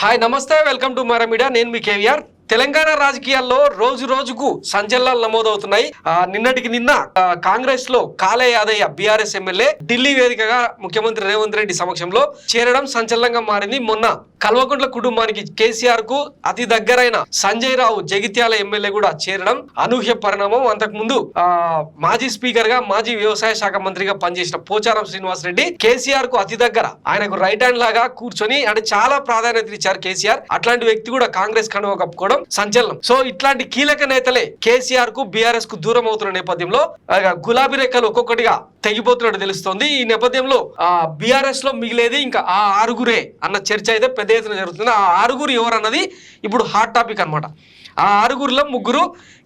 Hi నమస్తే, welcome to Mara media. నేను మీ కేవీఆర్. తెలంగాణ రాజకీయాల్లో రోజు రోజుకు సంచలనాలు నమోదవుతున్నాయి. నిన్నటికి నిన్న కాంగ్రెస్ లో కాలే యాదయ్య బీఆర్ఎస్ ఎమ్మెల్యే ఢిల్లీ వేదికగా ముఖ్యమంత్రి రేవంత్ రెడ్డి సమక్షంలో చేరడం సంచలనంగా మారింది. మొన్న కల్వకుంట్ల కుటుంబానికి కేసీఆర్ కు అతి దగ్గరైన సంజయ్ రావు జగిత్యాల ఎమ్మెల్యే కూడా చేరడం అనూహ్య పరిణామం. అంతకుముందు మాజీ స్పీకర్ గా మాజీ వ్యవసాయ శాఖ మంత్రిగా పనిచేసిన పోచారం శ్రీనివాస్ రెడ్డి కేసీఆర్ కు అతి దగ్గర, ఆయనకు రైట్ హ్యాండ్ లాగా కూర్చొని అంటే చాలా ప్రాధాన్యత ఇచ్చారు కేసీఆర్. అట్లాంటి వ్యక్తి కూడా కాంగ్రెస్ కండువా కప్పుకోవడం సంచలనం. సో ఇట్లాంటి కీలక నేతలే కేసీఆర్ కు బీఆర్ఎస్ కు దూరం అవుతున్న నేపథ్యంలో గులాబీ రేఖలు ఒక్కొక్కటిగా తెగిపోతున్నట్టు తెలుస్తోంది. ఈ నేపథ్యంలో బీఆర్ఎస్ లో మిగిలేది ఇంకా ఆ ఆరుగురే అన్న చర్చ అయితే పెద్ద ఎత్తున జరుగుతుంది. ఆ ఆరుగురు ఎవరన్నది ఇప్పుడు హాట్ టాపిక్ అన్నమాట. ఆ ఆరుగురులో ముగ్గురు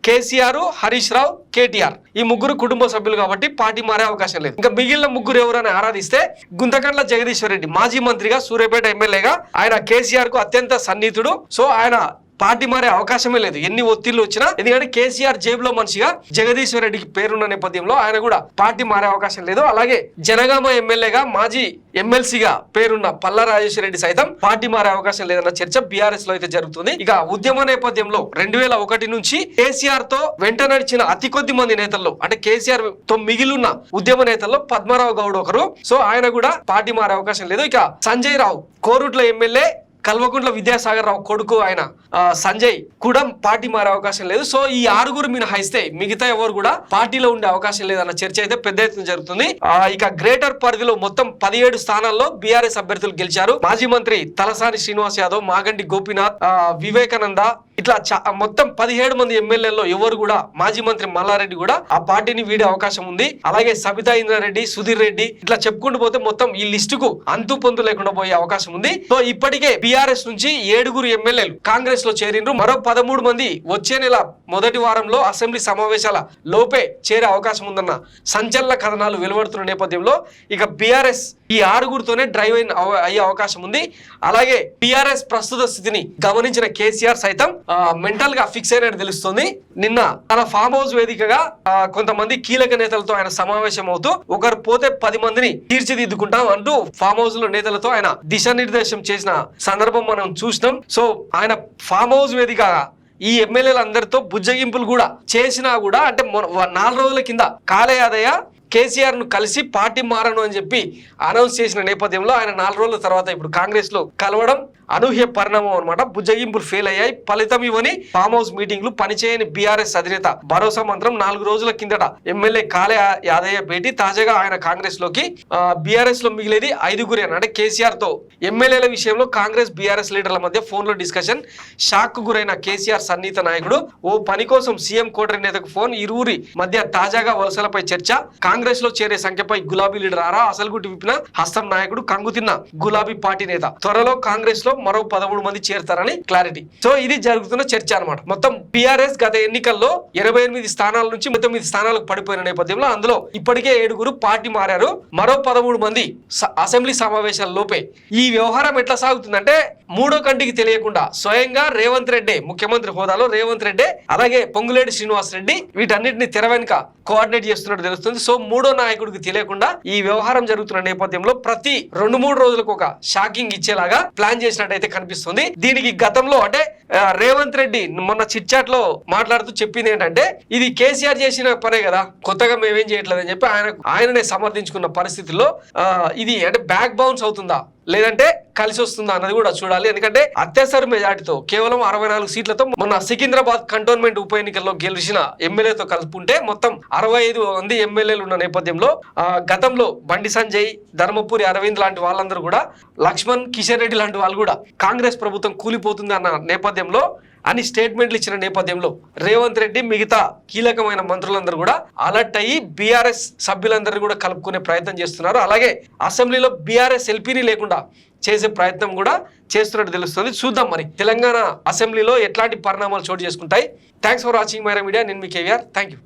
కేసీఆర్, హరీష్ రావు, కేటీఆర్, ఈ ముగ్గురు కుటుంబ సభ్యులు కాబట్టి పార్టీ మారే అవకాశం లేదు. ఇంకా మిగిలిన ముగ్గురు ఎవరని ఆరాధిస్తే గుంతకండ్ల జగదీశ్వర్ రెడ్డి మాజీ మంత్రిగా, సూర్యాపేట ఎమ్మెల్యేగా ఆయన కేసీఆర్ కు అత్యంత సన్నిహితుడు. సో ఆయన పార్టీ మారే అవకాశమే లేదు ఎన్ని ఒత్తిళ్లు వచ్చినా. ఎందుకంటే కేసీఆర్ జేబులో మనిషిగా జగదీశ్వర్ రెడ్డికి పేరున్న నేపథ్యంలో ఆయన కూడా పార్టీ మారే అవకాశం లేదు. అలాగే జనగామ ఎమ్మెల్యేగా మాజీ ఎమ్మెల్సీగా పేరున్న పల్లా రాజేశ్వర రెడ్డి సైతం పార్టీ మారే అవకాశం లేదన్న చర్చ బీఆర్ఎస్ లో అయితే జరుగుతుంది. ఇక ఉద్యమ నేపథ్యంలో 2001 నుంచి కేసీఆర్ తో వెంట నడిచిన అతి కొద్ది మంది నేతల్లో, అంటే కేసీఆర్ తో మిగిలిన ఉద్యమ నేతల్లో పద్మారావు గౌడ్ ఒకరు. సో ఆయన కూడా పార్టీ మారే అవకాశం లేదు. ఇక సంజయ్ రావు కోరుట్ల ఎమ్మెల్యే, కల్వకుంట్ల విద్యాసాగర్ రావు కొడుకు ఆయన సంజయ్ కూడా పార్టీ మారే అవకాశం లేదు. సో ఈ ఆరుగురు మినహాయిస్తే మిగతా ఎవరు కూడా పార్టీలో ఉండే అవకాశం లేదన్న చర్చ అయితే పెద్ద ఎత్తున జరుగుతుంది. ఇక గ్రేటర్ పరిధిలో మొత్తం 17 స్థానాల్లో బీఆర్ఎస్ అభ్యర్థులు గెలిచారు. మాజీ మంత్రి తలసాని శ్రీనివాస్ యాదవ్, మాగంటి గోపీనాథ్, వివేకానంద, ఇట్లా మొత్తం 17 మంది ఎమ్మెల్యేల్లో ఎవరు కూడా, మాజీ మంత్రి మల్లారెడ్డి కూడా ఆ పార్టీని వీడే అవకాశం ఉంది. అలాగే సబితా ఇంద్రారెడ్డి, సుధీర్ రెడ్డి, ఇట్లా చెప్పుకుంటూ పోతే మొత్తం ఈ లిస్టుకు అంతు పొందు లేకుండా పోయే అవకాశం ఉంది. సో ఇప్పటికే బీఆర్ఎస్ నుంచి 7 ఎమ్మెల్యేలు కాంగ్రెస్ లో చేరిండ్రు. మరో 13 మంది వచ్చే నెల మొదటి వారంలో అసెంబ్లీ సమావేశాల లోపే చేరే అవకాశం ఉందన్న సంచలన కథనాలు వెలువడుతున్న నేపథ్యంలో ఇక బీఆర్ఎస్ ఈ ఆరుగురితోనే డ్రైవ్ అయ్యే అవకాశం ఉంది. అలాగే బీఆర్ఎస్ ప్రస్తుత స్థితిని గమనించిన కేసీఆర్ సైతం మెంటల్ గా ఫిక్స్ అయినట్టు తెలుస్తుంది. నిన్న తన ఫామ్ హౌస్ వేదికగా కొంతమంది కీలక నేతలతో ఆయన సమావేశం అవుతూ ఒకరు పోతే 10 మందిని తీర్చిదిద్దుకుంటాం అంటూ ఫామ్ హౌస్ లో నేతలతో ఆయన దిశానిర్దేశం చేసిన సందర్భం మనం చూసినాం. సో ఆయన ఫామ్ హౌస్ వేదికగా ఈ ఎమ్మెల్యేలందరితో బుజ్జగింపులు కూడా చేసినా కూడా, అంటే 4 రోజుల కింద కాలే యాదయ్య కేసీఆర్ ను కలిసి పార్టీ మారను అని చెప్పి అనౌన్స్ చేసిన నేపథ్యంలో ఆయన 4 రోజుల తర్వాత ఇప్పుడు కాంగ్రెస్ లో కలవడం అనూహ్య పరిణామం అనమాట. బుజ్జగింపులు ఫెయిల్ అయ్యాయి, ఫలితం ఇవ్వని ఫామ్ హౌస్ మీటింగ్లు, పనిచేయని బీఆర్ఎస్ అధినేత భరోసా మంత్రం. 4 రోజుల కిందట ఎమ్మెల్యే కాలే యాదయ్య భేటీ. తాజాగా ఆయన కాంగ్రెస్ లోకి, బీఆర్ఎస్ లో మిగిలేది 5 అంటే కేసీఆర్ తో ఎమ్మెల్యేల విషయంలో కాంగ్రెస్ బీఆర్ఎస్ లీడర్ల మధ్య ఫోన్ లో డిస్కషన్. షాక్ కు గురైన కేసీఆర్ సన్నిహిత నాయకుడు ఓ పని కోసం సీఎం కోటరి నేతకు ఫోన్. ఇరువురి మధ్య తాజాగా వలసలపై చర్చ. కాంగ్రెస్ లో చేరే సంఖ్యపై గులాబీ లీడర్ ఆరా. అసలుగుట్టి విప్పిన హస్తం నాయకుడు కంగుతిన్న గులాబీ పార్టీ నేత. త్వరలో కాంగ్రెస్ లో మరో 13 మంది చేరతారని క్లారిటీ. సో ఇది జరుగుతున్న చర్చ అనమాట. మొత్తం బీఆర్ఎస్ గత ఎన్నికల్లో 28 స్థానాల నుంచి 39 స్థానాలకు పడిపోయిన నేపథ్యంలో అందులో ఇప్పటికే 7 పార్టీ మారారు. మరో 13 మంది అసెంబ్లీ సమావేశాల లోపే. ఈ వ్యవహారం ఎట్లా సాగుతుందంటే మూడో కంటికి తెలియకుండా స్వయంగా రేవంత్ రెడ్డి, ముఖ్యమంత్రి హోదాలో రేవంత్ రెడ్డి, అలాగే పొంగులేటి శ్రీనివాస్ రెడ్డి వీటన్నిటిని తెర వెనుక కోఆర్డినేట్ చేస్తున్నట్టు తెలుస్తుంది. సో మూడో నాయకుడికి తెలియకుండా ఈ వ్యవహారం జరుగుతున్న నేపథ్యంలో ప్రతి 2-3 రోజులకు ఒక షాకింగ్ ఇచ్చేలాగా ప్లాన్ చేసినట్టయితే కనిపిస్తుంది. దీనికి గతంలో అంటే రేవంత్ రెడ్డి మొన్న చిట్ చాట్ లో మాట్లాడుతూ చెప్పింది ఏంటంటే ఇది కేసీఆర్ చేసిన పనే కదా, కొత్తగా మేమేం చేయట్లేదని చెప్పి ఆయననే సమర్థించుకున్న పరిస్థితుల్లో ఇది అంటే బ్యాక్ బౌన్స్ అవుతుందా లేదంటే కలిసి వస్తుందా అన్నది కూడా చూడాలి. ఎందుకంటే అత్యవసర మెజార్టీతో కేవలం 64 సీట్లతో మొన్న సికింద్రాబాద్ కంటోన్మెంట్ ఉప ఎన్నికల్లో గెలిచిన ఎమ్మెల్యేతో కలుపుకుంటే మొత్తం 65 మంది ఎమ్మెల్యేలు ఉన్న నేపథ్యంలో గతంలో బండి సంజయ్, ధర్మపురి అరవింద్ లాంటి వాళ్ళందరూ కూడా, లక్ష్మణ్, కిషన్ రెడ్డి లాంటి వాళ్ళు కూడా కాంగ్రెస్ ప్రభుత్వం కూలిపోతుంది అన్న నేపథ్యంలో అని స్టేట్మెంట్లు ఇచ్చిన నేపథ్యంలో రేవంత్ రెడ్డి మిగతా కీలకమైన మంత్రులందరూ కూడా అలర్ట్ అయ్యి బీఆర్ఎస్ సభ్యులందరూ కూడా కలుపుకునే ప్రయత్నం చేస్తున్నారు. అలాగే అసెంబ్లీలో బీఆర్ఎస్ ఎల్పీని లేకుండా చేసే ప్రయత్నం కూడా చేస్తున్నట్టు తెలుస్తుంది. చూద్దాం మరి తెలంగాణ అసెంబ్లీలో ఎట్లాంటి పరిణామాలు చోటు చేసుకుంటాయి. Thanks for watching Mara media. నేను మీ కేవీఆర్. Thank you.